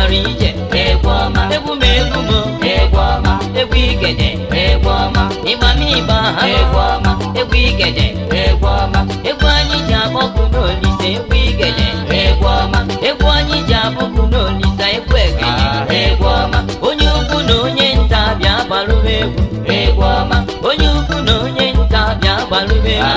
marije egwoma egwumegumo egwoma egwigede egwoma imamiba egwoma egwigede egwoma egwanyi jaboku n'olise egwigede egwoma egwanyi jaboku n'olisa ekwegede egwoma onye ukwu na onye nta bịa gbalụmegwu egwoma onye ukwu na onye nta bịa gbalụmegwu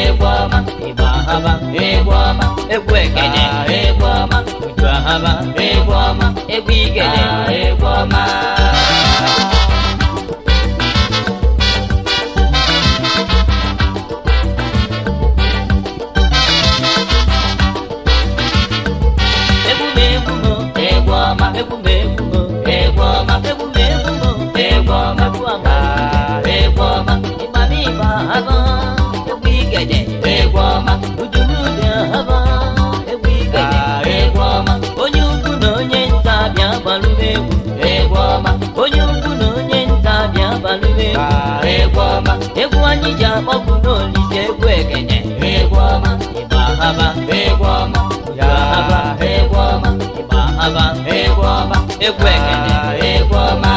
egwoma ịgbahaba egwoma egwegede egwoma ujuahaba egwoma egwigede egwoma egwoma egwumegumo egwoma egwumegumo egwoma egwoma imamiba haba egwigede egwoma udumude haba egwigede egwoma onye ukwu na onye nta bịa gbalụmegwu egwoma onye ukwu na onye nta bịa gbalụmegwu egwoma egwu anyị ji akpọpụ n'olise egwu egede egwoma ịgbahaba egwoma ụjahaba egwoma ịgbahaba egwoma egwu egede egwoma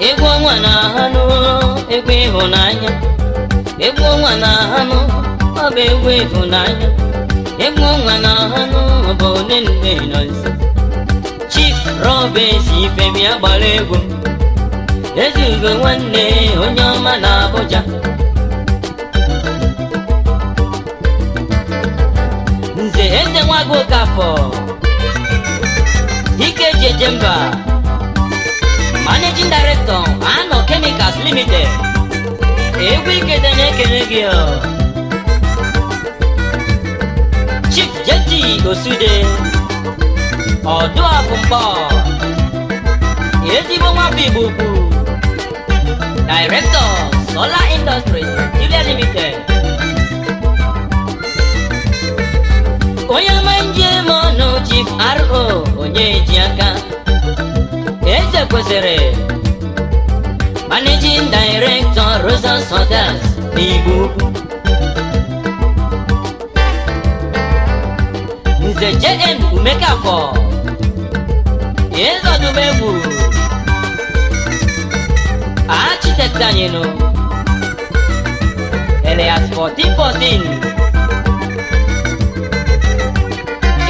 egwu ọnwa na hanụ egwu ịhụnanya egwu ọnwa na hanụ ọ bụ egwu ịhụnanya egwu ọnwa na hanụ ọ bụ one nne nọ nso Chief Robert Ifemi agbara egwu Ezugo nwanne onye ọma na Abuja Nze eze nwago Okafọ Ike Jejemba Managing Director Ano Chemicals Limited egwu ikede na-ekele gị Chief Jeti Osude Ọdụọkụmkpọ ezigbo nwafọ Igbo ukwu Director Solar Industries Nigeria Limited onye ama njem ọnụ Chief R.O. Onyejiaka eze kwesịrị Managing Director Rosa Sodas n'Igbo ukwu Nze J.M. Umekafọ Ezodumegwu Architect anyị nụ Elias 1414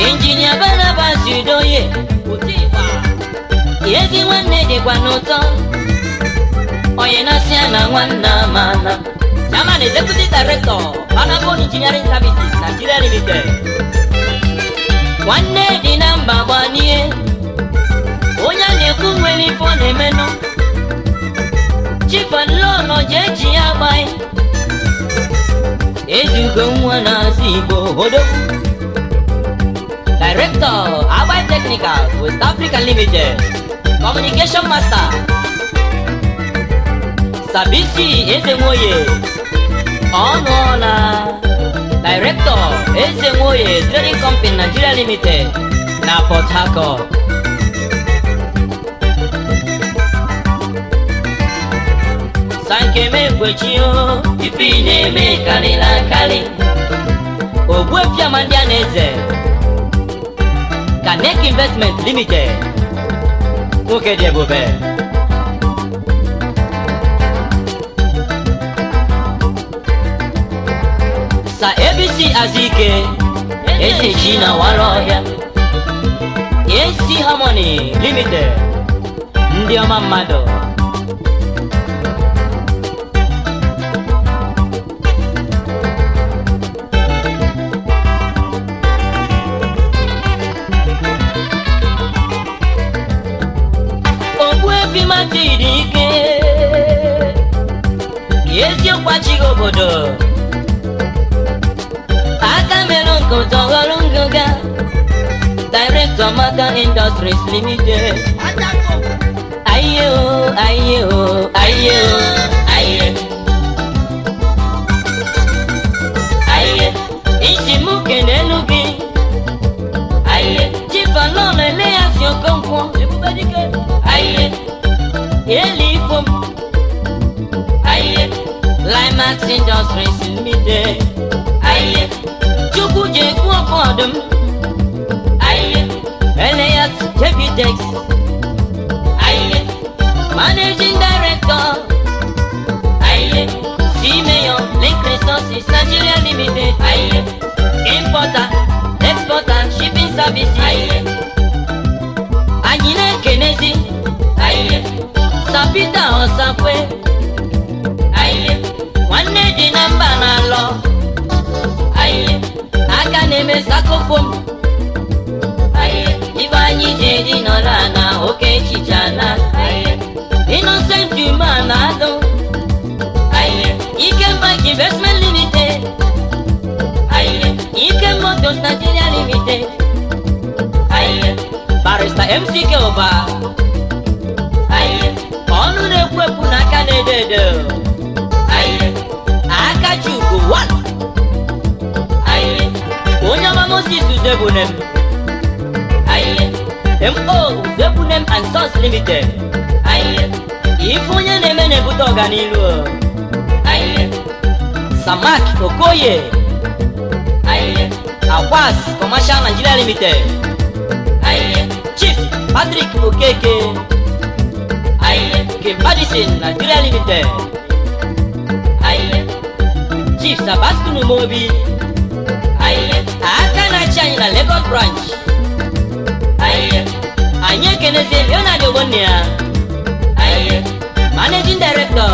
Engineer Barnabas Udoye Utifa Ezi nwanne dịkwa n'ụtọ onye na-asị ya na nwanne amana Chairman Executive Director Banabon Engineering Services Nigeria Limited nwanne dị na mba gbanie onye a na-ekwu nwere ife ọ na-emenụ Chief Alon Ojeji ya gbaị Ezugo nwa na-asị Igbo Odogwu Director Agbai Technical West Africa Limited Communication Master Sabisi Ezenwoye Ọnụọla Director Ezenwoye Trading Company Nigeria Limited na Port Harcourt Sankeme Kwechio ifi na-eme karịla akarị Ogbuefi Amandianeze Kanek Investment Limited nwoke dị ebube Sa ABC Azike Ezechi na Warohia AC Harmony Limited ndị ọma mmadụ Ogbuefi Matidike eziokwu achịghị obodo Kotogalunga Director Mata Industries Limited Aye oh, aye oh, aye oh, aye. Aye, ichimu kenelugi. Aye, chifalon eleation konkwon. Aye, elifom. Aye, Climax Industries Limited. Aye, Chukwu Jekwu Ọkọdụm. Aye, Elias Jebitex. Aye, Managing Director. Aye, C-Mayor Link Resources Nigeria Limited. Aye, Importer, Exporter, Shipping Services. Aye, Anyine Kenezi. Aye, Sapita Osafwe. Aye, Nwanne dị na mba na-alọ. Aye, aka na-eme sakofom. Aye, ibe anyị ji edi nọrọ na oke echicha na. Aye, Innocent Human na-adụ. Aye, Ikemba Investment Limited. Aye, Ikem Motors Nigeria Limited. Aye, Barrister MCK Oba. Aye, ọnụ na-ekwu ekwu na aka na-edo edo. Aye, Akachugo one. Aye, onye ọma Moses Uzebunem. Aye, MO Uzebunem and Sons Limited. Aye, ife onye na-eme na-ebute ọganilu. Aye, Samak Okoye. Aye, Akwas Commercial Nigeria Limited. Aye, Chief Patrick Okeke. Aye, Kim Madison Nigeria Limited. Aye, Chief Sebastian Umobi. Aye, aka na-achị anyị na Lagos branch. Aye, anyị ekenezi Leonard Ogbonnia. Aye, Managing Director.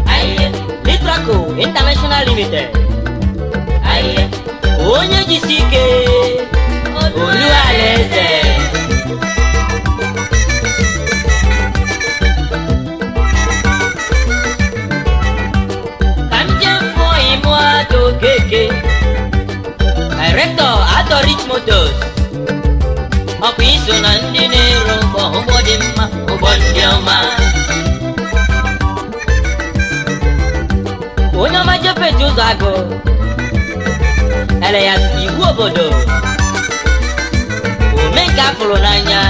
Aye, Litraco International Limited. Aye, onye jisi ike Oluwaleze. Keke Director Ato Rich Motors. Ọkwa iso na ndị na-ere ụgbọ dị mma, ụgbọ ndị ọma. Onye ọma Jefet Ụzọagụ. Elias Iwu obodo. Omenka afụrụ n'anya.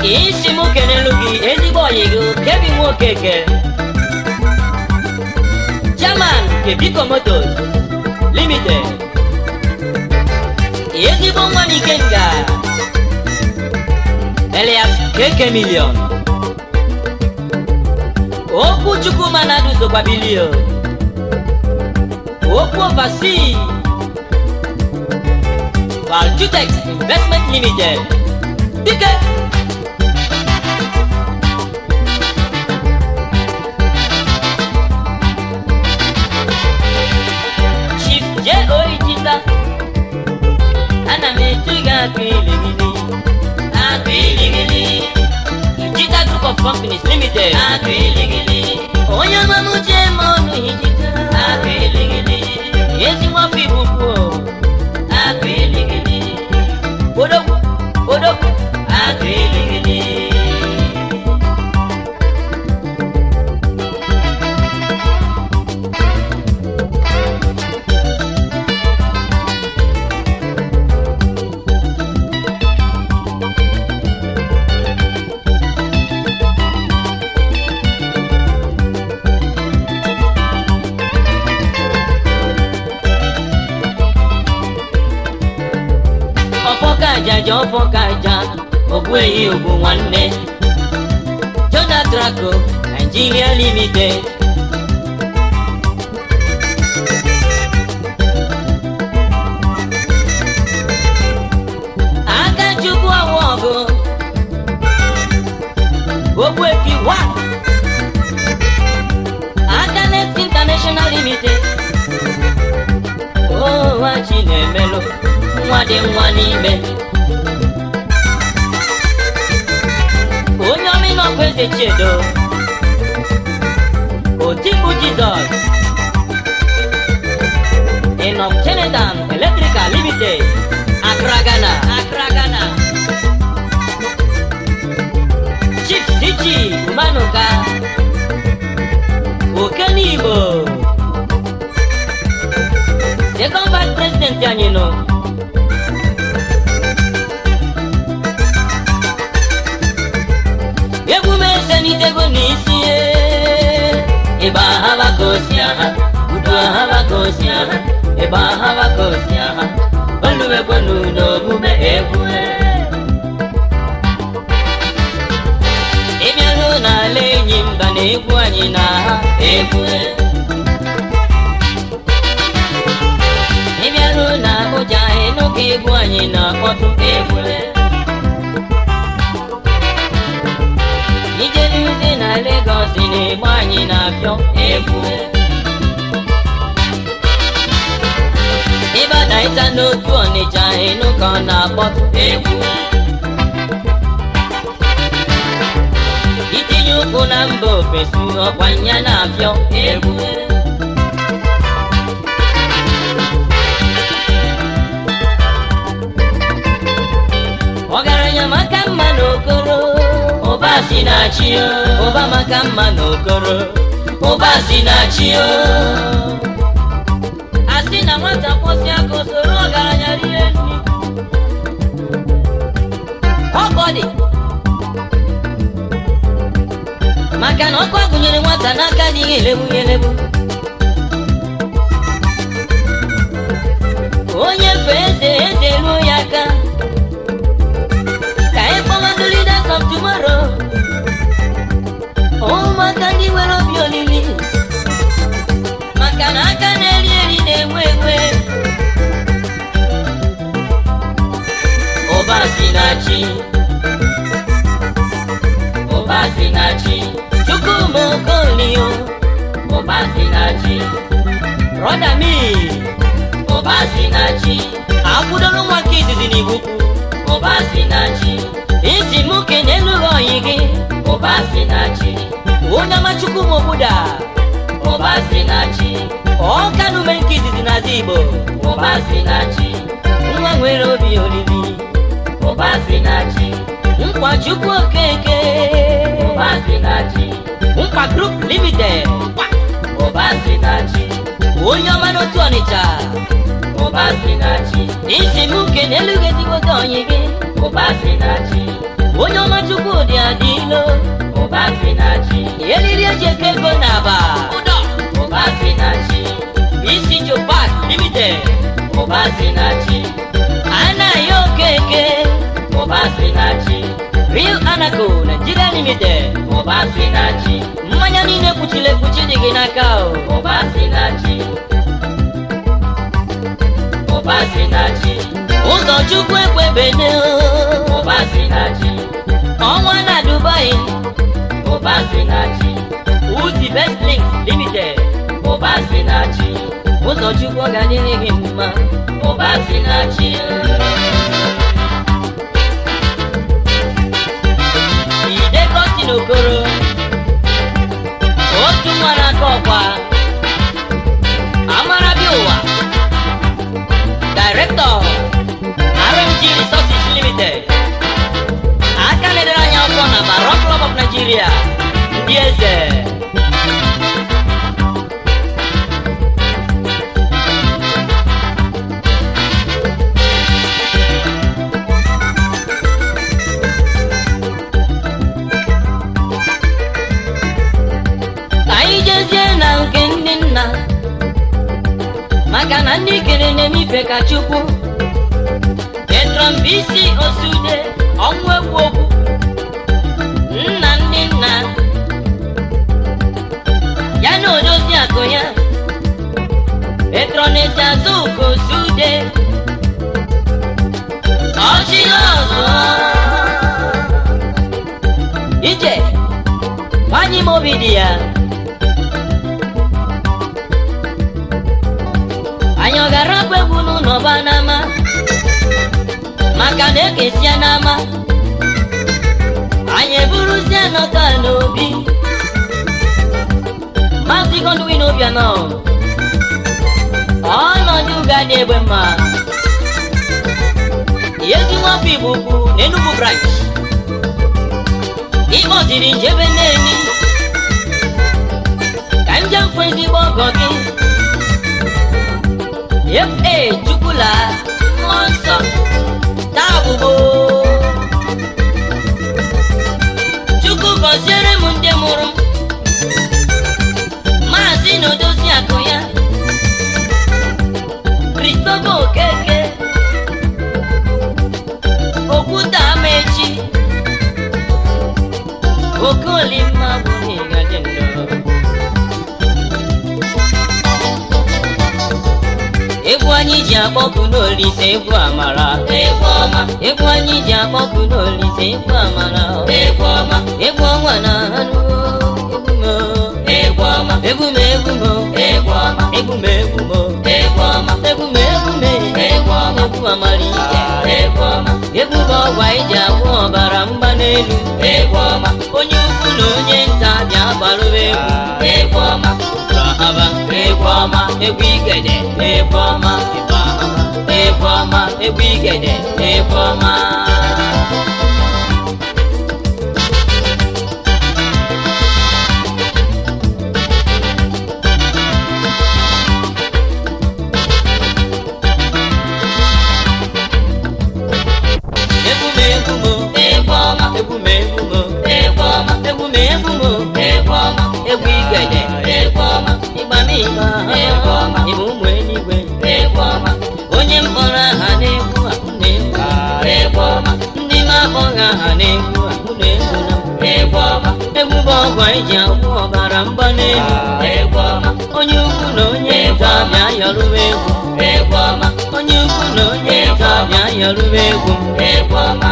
Isi mụ kenelu gị ezigbo ọyị gị Kevin Nwokeke. Chairman Kebiko Motors Limited. Ezigbo nwa Ikenga. Elias Keke Million. Okwu Chukwu Manadu Sokwabilio. Okwu Overseas Valjutex Investment Limited. Dike ana metuga akwiligili. Hijita Group of Companies Limited. Onye mamuche monu Hijita. Yezi mwafi buku. Bodoku, bodoku. Jaja Fokaja, Ogweyi Ogu Nwanne. Jonah Draco, Nigeria Limited. Akachukwu Awogo, Ogwefi One. Akanet International Limited. Oh, Wachinemelo, Mwade Mwanime. Kweze Chedo Otiku Jesus Enom Chenedan Electrical Limited Accra Ghana Igbo second vice president anyị nọ egwu m esenitego n'isi ịba ahaba ka osi aha udu ahaba ka osi aha ịba ahaba ka osi aha oluwekwenu n'omume egwu ịbịarụ n'ala enyi mba na egwu anyị na ha egwu ịbịarụ na Abuja ịnụ ka egwu anyị na-akpọtụ egwu ijeruzi na Lagos na-egbu anyị na-apịọ egwu ịbada ịta n'otu Ọnịcha ịnụ ka ọ na-akpọtụ egwu itinye ụkwụ na mba ofesi ọkwa nya na-apịọ egwu ọgaranya maka mma n'okoro ụba si na-achị ụba maka mma n'okoro ụba si na-achị asị na nwata kwụsị aka soro ọgaranya rie nri ọgọdị maka na ọkụ agụnyere nwata n'aka adịghị elebu onye fe eze ruo ya aka ka ịkpọwa the leaders of tomorrow ụmụaka ndị nwere obi olili maka na aka na-eri na-enwe ụba si na chi Chukwumokolio ụba si na chi brother me ụba si na chi akwụdoro nwa ka izizi n'Igbo ụba si na chi isi m kenelu oyi gị ụba si na chi onye ọma Chukwumobuda ụba si na chi ọkanume nke izizi n'azụ Igbo ụba si na chi nwa nwere obi olili ụba si na chi nkwa Chukwu Okeke ụba si na chi nkwa Group Limited ụba si na chi onye ọma n'otu Ọnịcha ụba si na chi isi m kenelu gị ezigbote onyi gị ụba si na chi onye ọma Chukwudị adịlo ụba si na chi eriri eji eke ego n'Aba ụba si na chi isi Jobat Limited ụba si na chi Anaghị Okeke ụba si na chi Real Anaco Nigeria Limited ụba si na chi mmanya niile kpuchiri ekpuchi dị gị n'aka ụba si na chi ụba si na chi ụzọ Chukwu ekwebene ụba si na chi ọnwa na Dubai ụba si na chi Uzi Best Links Limited ụba si na chi ụzọ Chukwu ga-adịrị gị mma ụba si na chi Idekosi n'Okoro otu nwa n'aka ọkwa Amarabi ụwa Director RMG Resources Limited aka na-edere anya akwụkwọ na Baroque Club of Nigeria ndị eze anyị jezie na nke ndị nna maka na ndị kere na-emife ka Chukwu Petron BC Osude ọnwụ egwu okwu nna ndị nna ya na odozi akụ ya Petron Ezeazuka Osude ọchịọzọ ije nwanyị m obi dị ya anyị ọ gara akwa egwu n'ụlọ ọba n'ama maka na ekesia n'ama anyị eburuzie nọta n'obi Maazị Godwin Obianọ ọnọdụ ga-adị egbe mma ezi nwafọ Igbo ukwu n'Enugu branch ịkpọziri njebe n'enyi ka njem fún ezigbo ọgọ gị F.A. Chukwula mmụọ nsọ taa bụbo Chukwu gọziere m ndị mụrụ Maazị Nodozi akụ ya Christopher Okeke Okwuta Amechi Okolimma bụ n'ịgadị ndụ Egwu anyị ji akpọku n'Olise egwu amara egwu ọma egwu anyị ji akpọku n'Olise egwu amara egwu ọma egwu ọnwa na anụ egwu ọma egwu m egwu m egwu ọma egwu m egwu m egwu ọma egwu m egwu m egwu ọma egwu amara ike egwu ọma egwu bụ ọgwụ anyị ji agwọ ọbara mgbanelu egwu ọma onye ukwu na onye nta bịa gbalụwa egwu ọma Bahaba egwu ọma egwu igede egwu ọma egwu ọma egwu igede egwu ọma egwu igede egwu ọma ịgbamịgba egwu ọma ịbụ ụmụ eluigwe egwu ọma onye mkpọrọ aha na-egwu ahụ na-egwu egwu ọma ndị na-akpọghị aha na-egwu ahụ na-egwu na egwu ọma egwu bụ ọgwụ anyị ji agwọ ọbara mgbanelu egwu ọma onye ukwu na onye nta bịa yọrụwa egwu egwu ọma onye ukwu na onye nta bịa yọrụwa egwu egwu ọma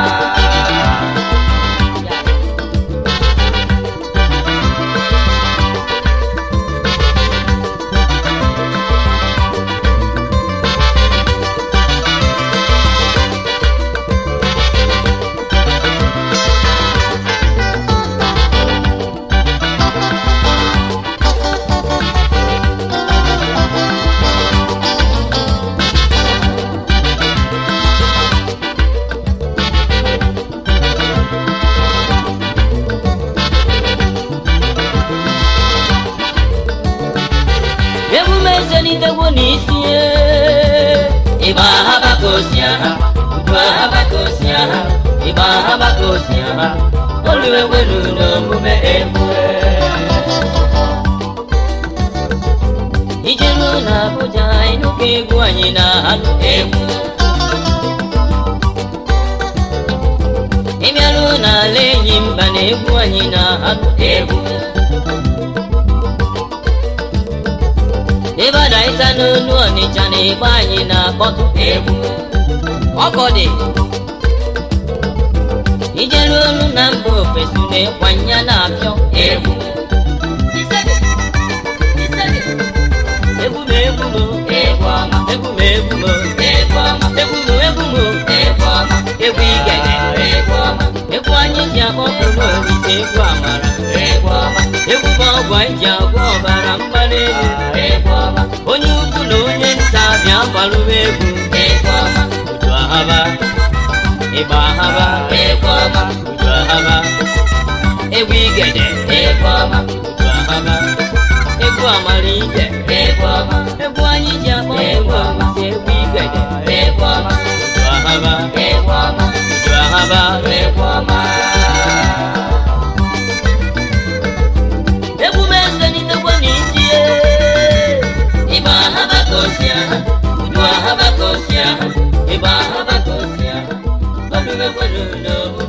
Ezenidegwo n'isi ịgba habakosia udu habakosia ịgba habakosia oluwewelu n'omume emume ijeru na Abuja ịnụka egwu anyị na-anụ egwu ịbịaru n'ala Enyimba na egwu anyị na-anụ egwu Ịbada ịta n'onu Ọnịcha na ịgba anyị na-akpọtụ egwu ọkọdị ijeru olu na mba ofesi na-ekwanya na-apịọ egwu egwu m egwu m egwu ọma egwu m egwu m egwu ọma egwu m egwu m egwu ọma egwu igede egwu ọma egwu anyị ji akpọpụ n'Olise egwu amara egwu ọma egwu bụ ọgwụ anyị ji agwọ ọbara mgbanelu egwu ọma onye ukwu na onye nta bịa gbalụwa egwu egwu ọma udu ahaba ịgba ahaba egwu ọma udu ahaba egwu igede egwu ọma udu ahaba egwu amara ike egwu ọma egwu anyị ji akpọ egwu Olise egwu igede egwu ọma udu ahaba egwu ọma udu ahaba egwu ọma egwu m ezenidegwo n'isi ịgba habakosia udu habakosia ịgba habakosia oluwewelu n'omume